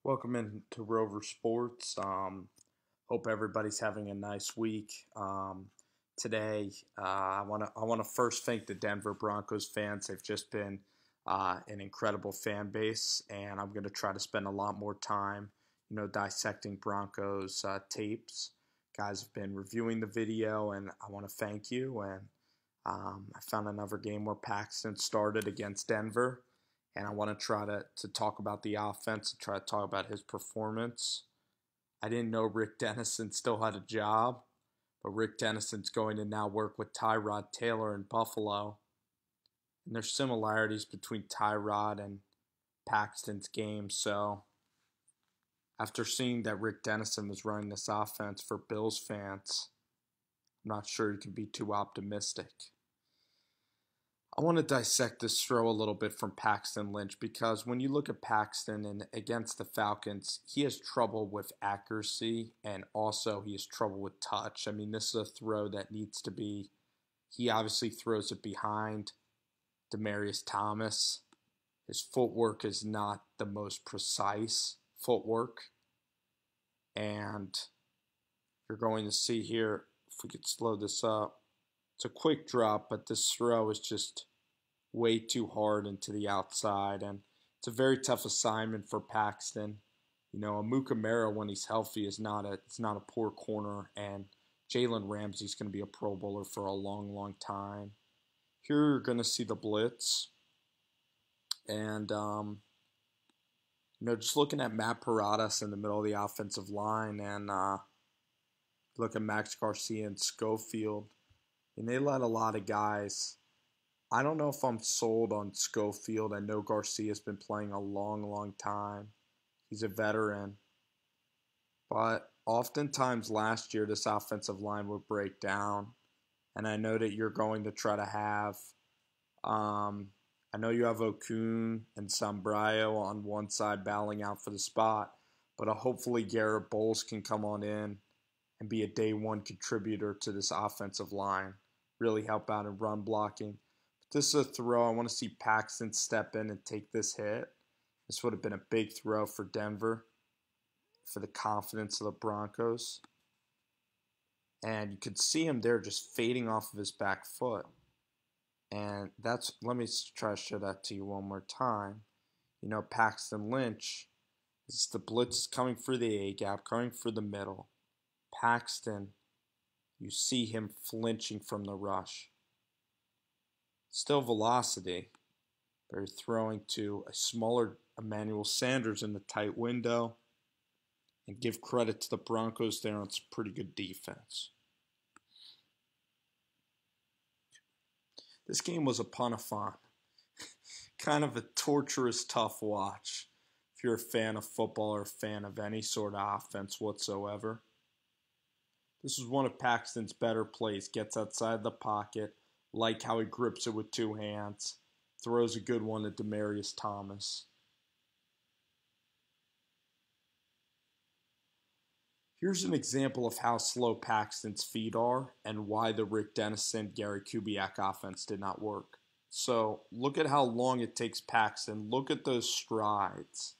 Welcome into Rover Sports. Hope everybody's having a nice week. Today, I want to first thank the Denver Broncos fans. They've just been an incredible fan base, and I'm going to try to spend a lot more time, dissecting Broncos tapes. Guys have been reviewing the video, and I want to thank you. And I found another game where Paxton started against Denver. And I want to try to talk about the offense and try to talk about his performance. I didn't know Rick Dennison still had a job, but Rick Dennison's going to now work with Tyrod Taylor in Buffalo. And there's similarities between Tyrod and Paxton's game. So after seeing that Rick Dennison was running this offense for Bills fans, I'm not sure you can be too optimistic. I want to dissect this throw a little bit from Paxton Lynch because when you look at Paxton and against the Falcons, he has trouble with accuracy and also he has trouble with touch. I mean, this is a throw that needs to be, he obviously throws it behind Demaryius Thomas. His footwork is not the most precise footwork. And you're going to see here, if we could slow this up, it's a quick drop, but this throw is just way too hard into the outside, and it's a very tough assignment for Paxton. Amukamara, when he's healthy, it's not a poor corner, and Jalen Ramsey's going to be a Pro Bowler for a long, long time. Here you're going to see the blitz, and just looking at Matt Paradas in the middle of the offensive line, and look at Max Garcia and Schofield. And they let a lot of guys. I don't know if I'm sold on Schofield. I know Garcia's been playing a long, long time. He's a veteran. But oftentimes last year, this offensive line would break down. And I know that you're going to try to have, I know you have Okun and Sambraio on one side battling out for the spot. But hopefully Garrett Bowles can come on in and be a day one contributor to this offensive line. Really help out in run blocking. But this is a throw. I want to see Paxton step in and take this hit. This would have been a big throw for Denver, for the confidence of the Broncos. And you could see him there just fading off of his back foot. And let me try to show that to you one more time. Paxton Lynch, the blitz is coming for the A-gap, coming for the middle. Paxton, you see him flinching from the rush. Still velocity, but you're throwing to a smaller Emmanuel Sanders in the tight window. And give credit to the Broncos there on some pretty good defense. This game was a pun-a-thon. Kind of a torturous, tough watch if you're a fan of football or a fan of any sort of offense whatsoever. This is one of Paxton's better plays. Gets outside the pocket, like how he grips it with two hands. Throws a good one to Demaryius Thomas. Here's an example of how slow Paxton's feet are and why the Rick Dennison, Gary Kubiak offense did not work. So look at how long it takes Paxton. Look at those strides.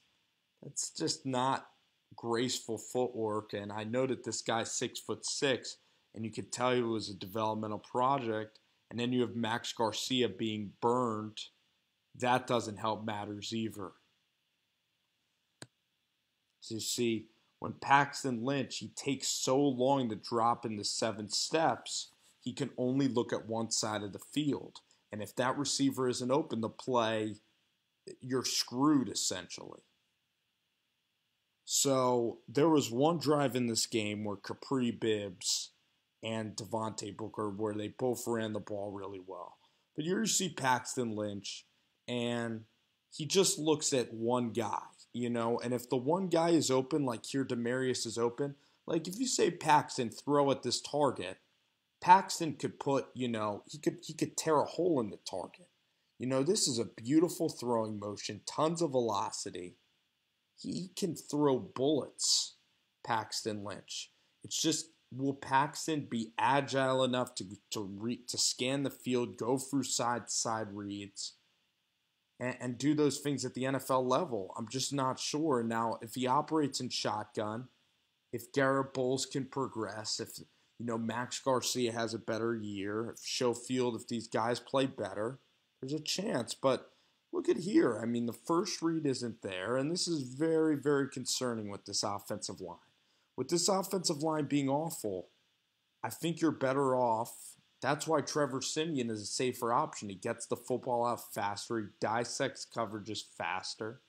That's just not graceful footwork, and I know that this guy's 6'6", and you could tell it was a developmental project, and then you have Max Garcia being burned. That doesn't help matters either. So you see, when Paxton Lynch, he takes so long to drop into 7 steps, he can only look at one side of the field. And if that receiver isn't open to play, you're screwed essentially. So there was one drive in this game where Capri Bibbs and Devontae Booker, where they both ran the ball really well. But here you see Paxton Lynch, and he just looks at one guy, and if the one guy is open, like here Demaryius is open, like if you say Paxton, throw at this target, Paxton could put, he could tear a hole in the target. This is a beautiful throwing motion, tons of velocity. He can throw bullets, Paxton Lynch. It's just, will Paxton be agile enough to scan the field, go through side reads, and do those things at the NFL level. I'm just not sure. Now, if he operates in shotgun, if Garrett Bowles can progress, if Max Garcia has a better year, if Schofield, if these guys play better, there's a chance. But look at here. I mean, the first read isn't there, and this is very, very concerning with this offensive line. With this offensive line being awful, I think you're better off. That's why Trevor Siemian is a safer option. He gets the football out faster. He dissects coverages faster.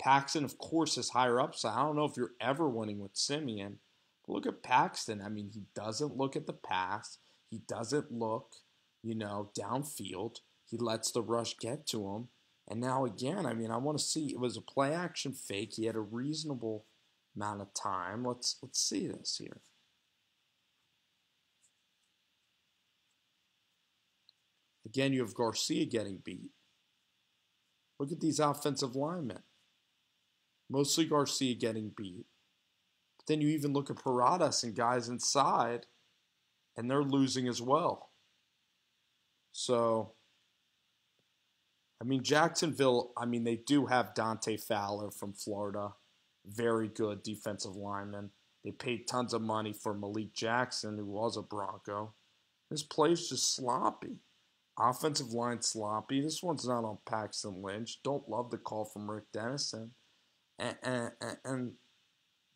Paxton, of course, is higher up, so I don't know if you're ever winning with Siemian. But look at Paxton. I mean, he doesn't look at the pass. He doesn't look, downfield. He lets the rush get to him. And now again, I mean, I want to see. It was a play action fake. He had a reasonable amount of time. Let's see this here. Again, you have Garcia getting beat. Look at these offensive linemen. Mostly Garcia getting beat. But then you even look at Paradas and guys inside, and they're losing as well. So, I mean, Jacksonville, they do have Dante Fowler from Florida. Very good defensive lineman. They paid tons of money for Malik Jackson, who was a Bronco. This play's just sloppy. Offensive line sloppy. This one's not on Paxton Lynch. Don't love the call from Rick Dennison. And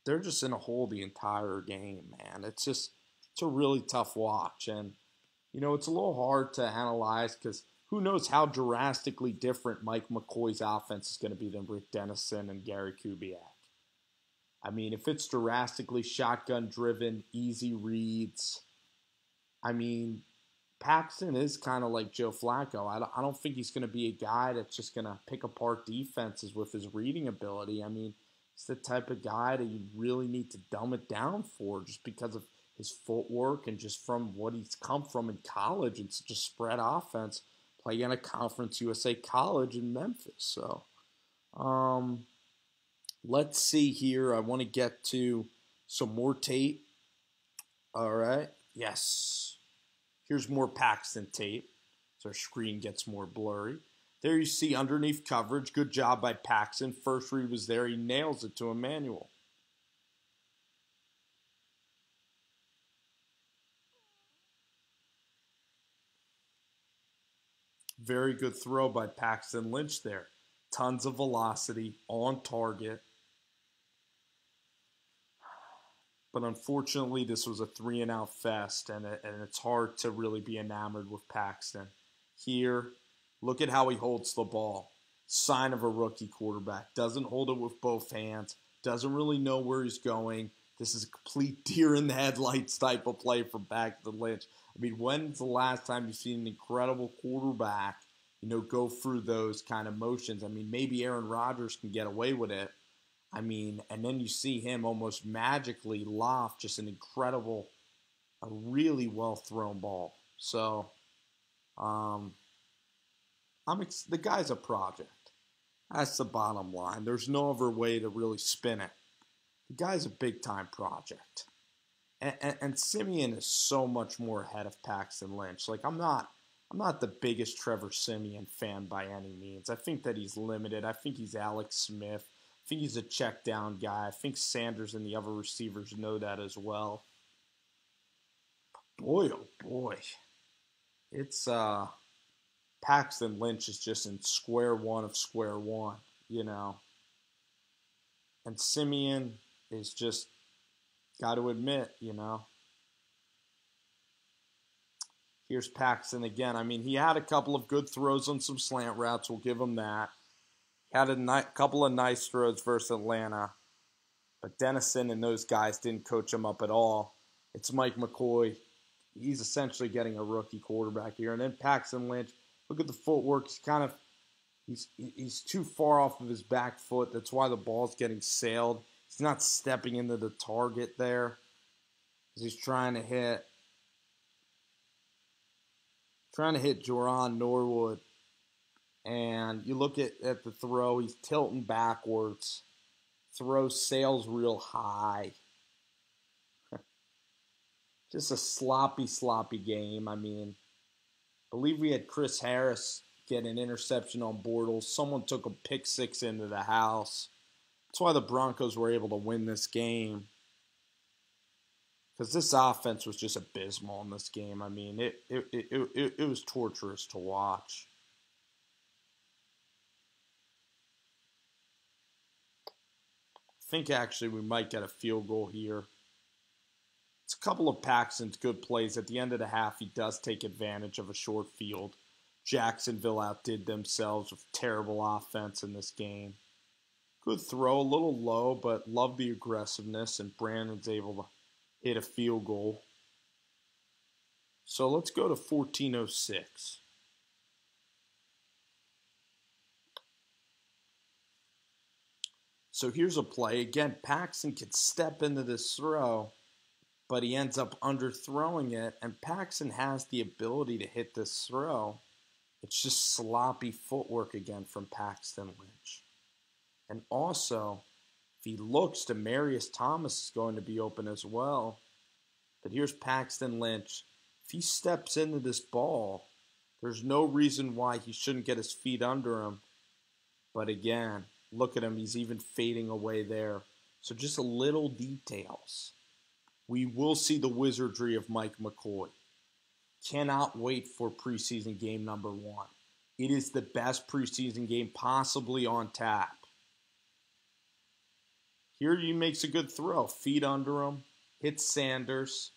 they're just in a hole the entire game, man. It's a really tough watch. And, it's a little hard to analyze because who knows how drastically different Mike McCoy's offense is going to be than Rick Dennison and Gary Kubiak. I mean, if it's drastically shotgun-driven, easy reads, Paxton is kind of like Joe Flacco. I don't think he's going to be a guy that's just going to pick apart defenses with his reading ability. I mean, he's the type of guy that you really need to dumb it down for just because of his footwork and just from what he's come from in college. It's such a spread offense, playing at a Conference USA college in Memphis. So, let's see here. I want to get to some more tape. All right. Yes. Here's more Paxton tape, so our screen gets more blurry. There you see underneath coverage. Good job by Paxton. First read was there. He nails it to Emmanuel. Very good throw by Paxton Lynch there. Tons of velocity, on target. But unfortunately, this was a 3-and-out fest, and it's hard to really be enamored with Paxton. Here, look at how he holds the ball. Sign of a rookie quarterback. Doesn't hold it with both hands. Doesn't really know where he's going. This is a complete deer in the headlights type of play from Paxton Lynch. I mean, when's the last time you've seen an incredible quarterback, go through those kind of motions? I mean, maybe Aaron Rodgers can get away with it. And then you see him almost magically loft just an incredible, a really well-thrown ball. So, the guy's a project. That's the bottom line. There's no other way to really spin it. The guy's a big-time project. And Siemian is so much more ahead of Paxton Lynch. Like, I'm not the biggest Trevor Siemian fan by any means. I think that he's limited. I think he's Alex Smith. I think he's a check down guy. I think Sanders and the other receivers know that as well. Boy, oh boy. It's Paxton Lynch is just in square one of square one, And Siemian is just, got to admit, Here's Paxton again. I mean, he had a couple of good throws on some slant routes. We'll give him that. Had a couple of nice throws versus Atlanta. But Dennison and those guys didn't coach him up at all. It's Mike McCoy. He's essentially getting a rookie quarterback here. And then Paxton Lynch, look at the footwork. He's too far off of his back foot. That's why the ball's getting sailed. He's not stepping into the target there. He's trying to hit Joran Norwood. And you look at the throw, he's tilting backwards. Throw sails real high. Just a sloppy game. I mean, I believe we had Chris Harris get an interception on Bortles. Someone took a pick six into the house. That's why the Broncos were able to win this game. Because this offense was just abysmal in this game. I mean, it was torturous to watch. I think actually we might get a field goal here. It's a couple of Paxton's good plays. At the end of the half, he does take advantage of a short field. Jacksonville outdid themselves with terrible offense in this game. Good throw, a little low, but love the aggressiveness, and Brandon's able to hit a field goal. So let's go to 14:06. So here's a play. Again, Paxton could step into this throw, but he ends up underthrowing it, and Paxton has the ability to hit this throw. It's just sloppy footwork again from Paxton Lynch. And also, if he looks, Demaryius Thomas is going to be open as well. But here's Paxton Lynch. If he steps into this ball, there's no reason why he shouldn't get his feet under him. But again, look at him. He's even fading away there. So just little details. We will see the wizardry of Mike McCoy. Cannot wait for preseason game number 1. It is the best preseason game possibly on tap. Here he makes a good throw. Feet under him. Hits Sanders.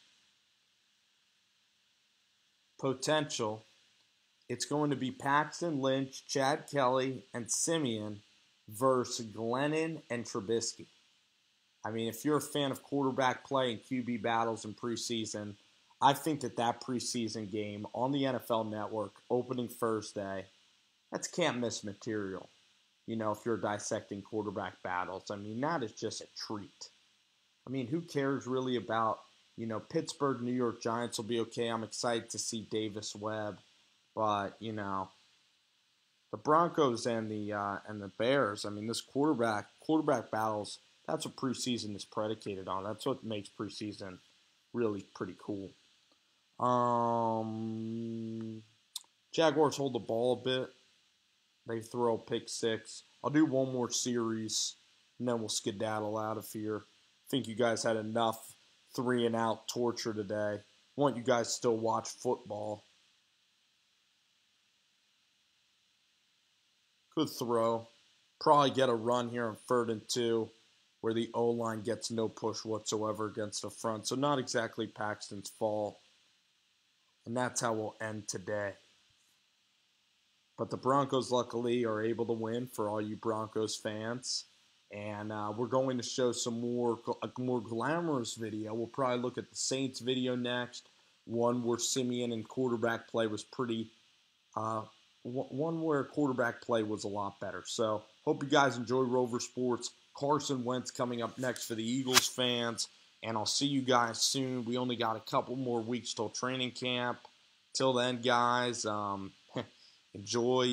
Potential. It's going to be Paxton Lynch, Chad Kelly, and Simeon versus Glennon and Trubisky. I mean, if you're a fan of quarterback play and QB battles in preseason, I think that preseason game on the NFL Network opening Thursday, that's can't miss material. You know, if you're dissecting quarterback battles, I mean, that is just a treat. I mean, who cares really about, Pittsburgh, New York Giants will be okay. I'm excited to see Davis Webb, but, the Broncos and the Bears, I mean, this quarterback battles, that's what preseason is predicated on. That's what makes preseason really pretty cool. Jaguars hold the ball a bit. They throw a pick six. I'll do one more series, and then we'll skedaddle out of here. I think you guys had enough 3-and-out torture today. I want you guys to still watch football. Good throw. Probably get a run here on 3rd and 2 where the O-line gets no push whatsoever against the front. So not exactly Paxton's fault. And that's how we'll end today. But the Broncos, luckily, are able to win for all you Broncos fans. And we're going to show a more glamorous video. We'll probably look at the Saints video next. One where Simeon and quarterback play was pretty one where quarterback play was a lot better. So, hope you guys enjoy Rover Sports. Carson Wentz coming up next for the Eagles fans. And I'll see you guys soon. We only got a couple more weeks till training camp. Till then, guys, enjoy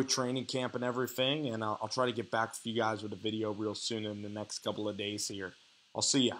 training camp and everything. And I'll try to get back to you guys with a video real soon in the next couple of days here. I'll see ya.